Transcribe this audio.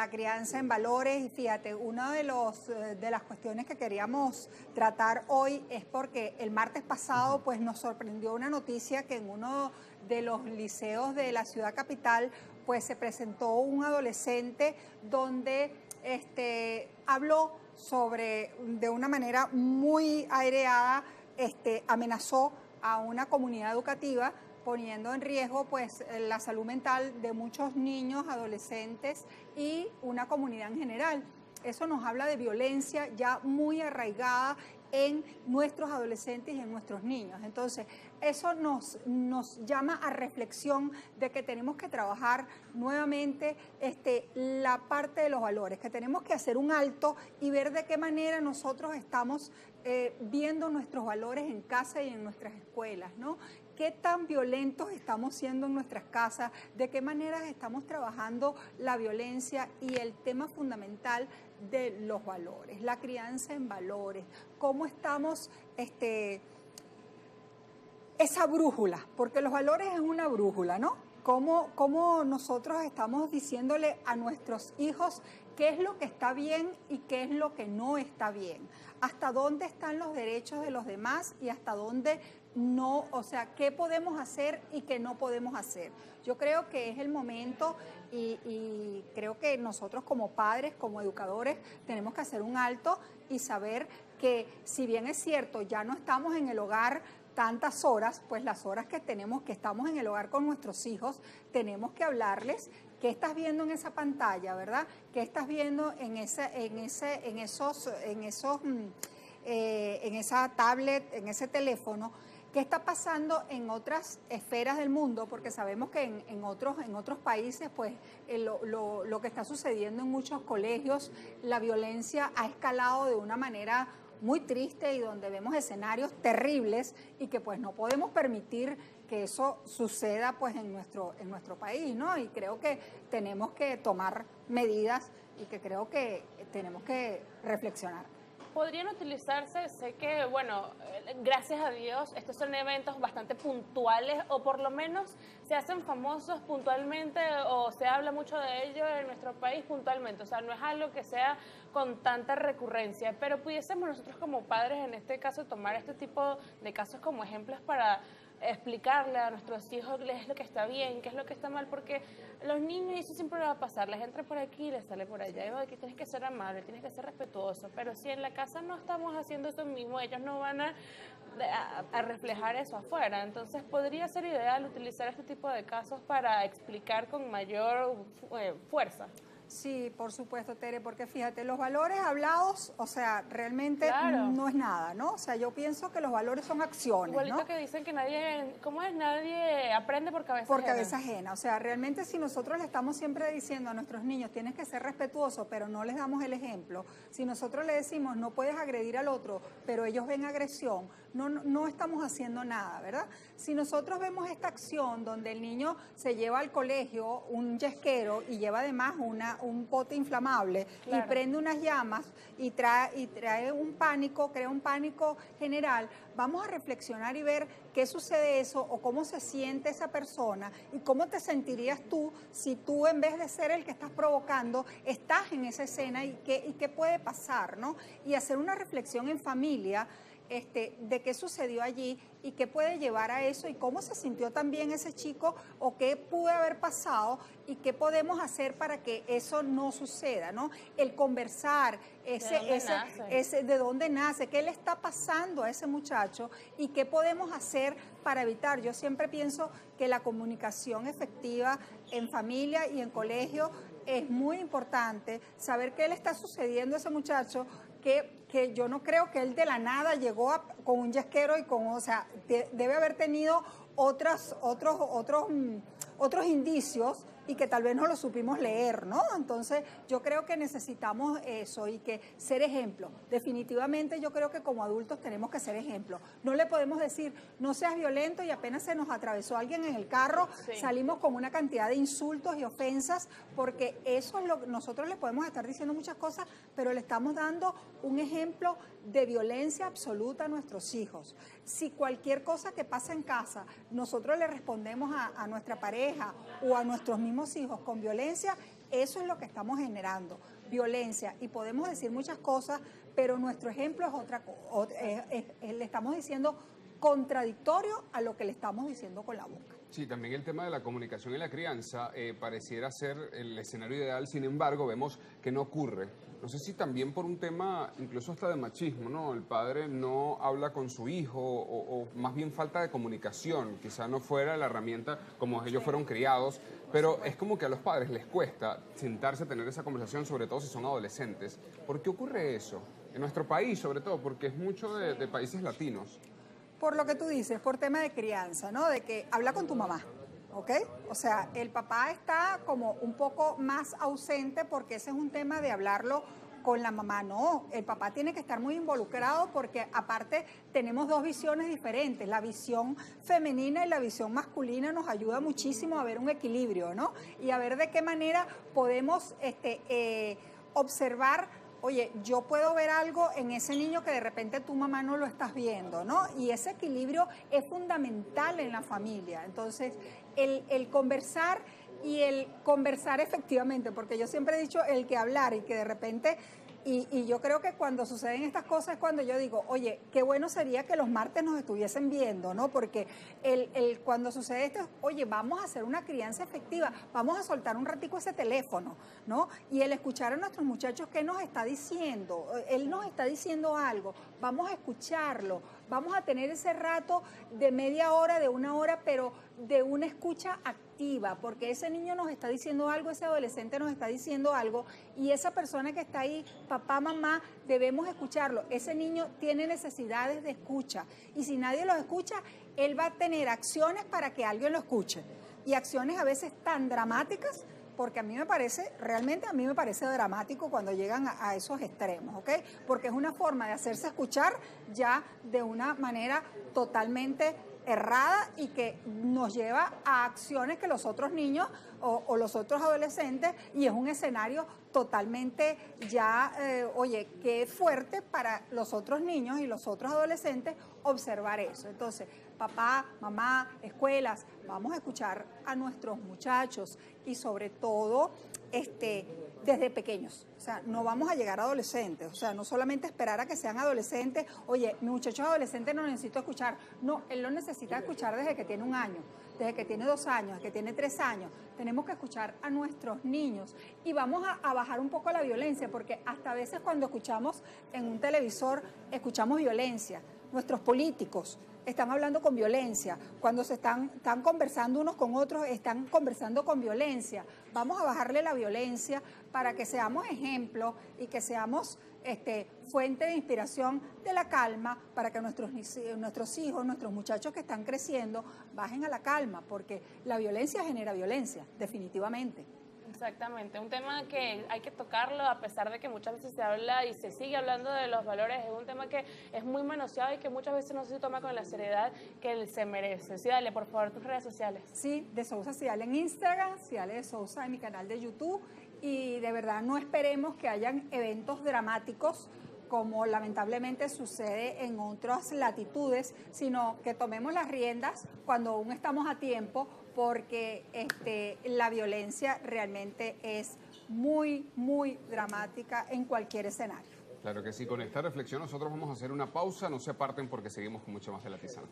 la crianza en valores. Y fíjate, una de las cuestiones que queríamos tratar hoy es porque el martes pasado pues nos sorprendió una noticia que en uno de los liceos de la ciudad capital pues se presentó un adolescente donde habló de una manera muy aireada, amenazó a una comunidad educativa, poniendo en riesgo pues la salud mental de muchos niños, adolescentes y una comunidad en general. Eso nos habla de violencia ya muy arraigada en nuestros adolescentes y en nuestros niños. Entonces, eso nos llama a reflexión de que tenemos que trabajar nuevamente la parte de los valores, que tenemos que hacer un alto y ver de qué manera nosotros estamos viendo nuestros valores en casa y en nuestras escuelas, ¿no? ¿Qué tan violentos estamos siendo en nuestras casas? ¿De qué manera estamos trabajando la violencia y el tema fundamental de los valores, la crianza en valores? ¿Cómo estamos, esa brújula? Porque los valores es una brújula, ¿no? ¿Cómo nosotros estamos diciéndole a nuestros hijos qué es lo que está bien y qué es lo que no está bien? ¿Hasta dónde están los derechos de los demás y hasta dónde no? O sea, ¿qué podemos hacer y qué no podemos hacer? Yo creo que es el momento y creo que nosotros como padres, como educadores, tenemos que hacer un alto y saber que si bien es cierto, ya no estamos en el hogar tantas horas, pues las horas que estamos en el hogar con nuestros hijos, tenemos que hablarles qué estás viendo en esa pantalla, ¿verdad? ¿Qué estás viendo en esa tablet, en ese teléfono? ¿Qué está pasando en otras esferas del mundo? Porque sabemos que en otros países, pues lo que está sucediendo en muchos colegios, la violencia ha escalado de una manera muy triste y donde vemos escenarios terribles y que pues no podemos permitir que eso suceda pues en nuestro país, ¿no? Y creo que tenemos que tomar medidas y que creo que tenemos que reflexionar. Podrían utilizarse, sé que, bueno, gracias a Dios, estos son eventos bastante puntuales o por lo menos se hacen famosos puntualmente o se habla mucho de ello en nuestro país puntualmente, o sea, no es algo que sea con tanta recurrencia, pero pudiésemos nosotros como padres en este caso tomar este tipo de casos como ejemplos para explicarle a nuestros hijos qué es lo que está bien, qué es lo que está mal, porque los niños, y eso siempre va a pasar, les entra por aquí y les sale por allá, y aquí tienes que ser amable, tienes que ser respetuoso, pero si en la casa no estamos haciendo eso mismo, ellos no van a reflejar eso afuera, entonces podría ser ideal utilizar este tipo de casos para explicar con mayor fuerza. Sí, por supuesto, Tere, porque fíjate, los valores hablados, o sea, realmente claro. No es nada, ¿no? O sea, yo pienso que los valores son acciones, igualito, ¿no? Que dicen que nadie, ¿cómo es? Nadie aprende por cabeza por ajena. Por cabeza ajena, o sea, realmente si nosotros le estamos siempre diciendo a nuestros niños, tienes que ser respetuoso, pero no les damos el ejemplo, si nosotros le decimos, no puedes agredir al otro, pero ellos ven agresión, no estamos haciendo nada, ¿verdad? Si nosotros vemos esta acción donde el niño se lleva al colegio un yesquero y lleva además un pote inflamable, claro, y prende unas llamas y trae un pánico, crea un pánico general, vamos a reflexionar y ver qué sucede eso o cómo se siente esa persona y cómo te sentirías tú si tú en vez de ser el que estás provocando, estás en esa escena y qué puede pasar, ¿no? Y hacer una reflexión en familia de qué sucedió allí y qué puede llevar a eso y cómo se sintió también ese chico o qué pudo haber pasado y qué podemos hacer para que eso no suceda, ¿no? El conversar, de dónde nace, qué le está pasando a ese muchacho y qué podemos hacer para evitar. Yo siempre pienso que la comunicación efectiva en familia y en colegio es muy importante, saber qué le está sucediendo a ese muchacho, que yo no creo que él de la nada llegó con un yesquero y o sea, debe haber tenido otros indicios y que tal vez no lo supimos leer, ¿no? Entonces yo creo que necesitamos eso y que ser ejemplo. Definitivamente yo creo que como adultos tenemos que ser ejemplo. No le podemos decir, no seas violento y apenas se nos atravesó alguien en el carro, sí, salimos con una cantidad de insultos y ofensas, porque eso es lo que nosotros le podemos estar diciendo muchas cosas, pero le estamos dando un ejemplo de violencia absoluta a nuestros hijos. Si cualquier cosa que pasa en casa, nosotros le respondemos a nuestra pareja o a nuestros mismos hijos con violencia, eso es lo que estamos generando, violencia. Y podemos decir muchas cosas, pero nuestro ejemplo es otra cosa. Le estamos diciendo contradictorio a lo que le estamos diciendo con la boca. Sí, también el tema de la comunicación y la crianza pareciera ser el escenario ideal, sin embargo, vemos que no ocurre. No sé si también por un tema incluso hasta de machismo, ¿no? El padre no habla con su hijo o más bien falta de comunicación, quizá no fuera la herramienta como ellos fueron criados, pero es como que a los padres les cuesta sentarse a tener esa conversación, sobre todo si son adolescentes. ¿Por qué ocurre eso? En nuestro país, sobre todo, porque es mucho de países latinos. Por lo que tú dices, por tema de crianza, ¿no? De que habla con tu mamá, ¿ok? O sea, el papá está como un poco más ausente porque ese es un tema de hablarlo con la mamá. No, el papá tiene que estar muy involucrado porque aparte tenemos dos visiones diferentes. La visión femenina y la visión masculina nos ayuda muchísimo a ver un equilibrio, ¿no? Y a ver de qué manera podemos observar. Oye, yo puedo ver algo en ese niño que de repente tu mamá no lo estás viendo, ¿no? Y ese equilibrio es fundamental en la familia. Entonces, el conversar y el conversar efectivamente, porque yo siempre he dicho el que hablar y que de repente... Y yo creo que cuando suceden estas cosas es cuando yo digo, oye, qué bueno sería que los martes nos estuviesen viendo, ¿no? Porque cuando sucede esto, oye, vamos a hacer una crianza efectiva, vamos a soltar un ratico ese teléfono, ¿no? Y el escuchar a nuestros muchachos qué nos está diciendo, él nos está diciendo algo, vamos a escucharlo, vamos a tener ese rato de media hora, de una hora, pero de una escucha activa, porque ese niño nos está diciendo algo, ese adolescente nos está diciendo algo, y esa persona que está ahí, papá, mamá, debemos escucharlo. Ese niño tiene necesidades de escucha, y si nadie lo escucha, él va a tener acciones para que alguien lo escuche, y acciones a veces tan dramáticas, porque a mí me parece, realmente a mí me parece dramático cuando llegan a esos extremos, ¿ok? Porque es una forma de hacerse escuchar ya de una manera totalmente errada y que nos lleva a acciones que los otros niños o los otros adolescentes, y es un escenario totalmente ya, oye, qué fuerte para los otros niños y los otros adolescentes observar eso. Entonces, papá, mamá, escuelas, vamos a escuchar a nuestros muchachos y sobre todo desde pequeños. O sea, no vamos a llegar a adolescentes. O sea, no solamente esperar a que sean adolescentes. Oye, mi muchacho es adolescente, no lo necesito escuchar. No, él lo necesita escuchar desde que tiene 1 año, desde que tiene 2 años, desde que tiene 3 años. Tenemos que escuchar a nuestros niños y vamos a bajar un poco la violencia, porque hasta a veces cuando escuchamos en un televisor, escuchamos violencia. Nuestros políticos están hablando con violencia, cuando están conversando unos con otros, están conversando con violencia. Vamos a bajarle la violencia para que seamos ejemplo y que seamos fuente de inspiración de la calma, para que nuestros hijos, nuestros muchachos que están creciendo, bajen a la calma, porque la violencia genera violencia, definitivamente. Exactamente, un tema que hay que tocarlo a pesar de que muchas veces se habla y se sigue hablando de los valores, es un tema que es muy manoseado y que muchas veces no se toma con la seriedad que él se merece. Sí, dale, por favor, tus redes sociales. Sí, de Sousa Cidale en Instagram, Cidale de Sousa en mi canal de YouTube, y de verdad no esperemos que hayan eventos dramáticos como lamentablemente sucede en otras latitudes, sino que tomemos las riendas cuando aún estamos a tiempo, porque la violencia realmente es muy, muy dramática en cualquier escenario. Claro que sí, con esta reflexión nosotros vamos a hacer una pausa, no se aparten porque seguimos con mucho más de La Tisana.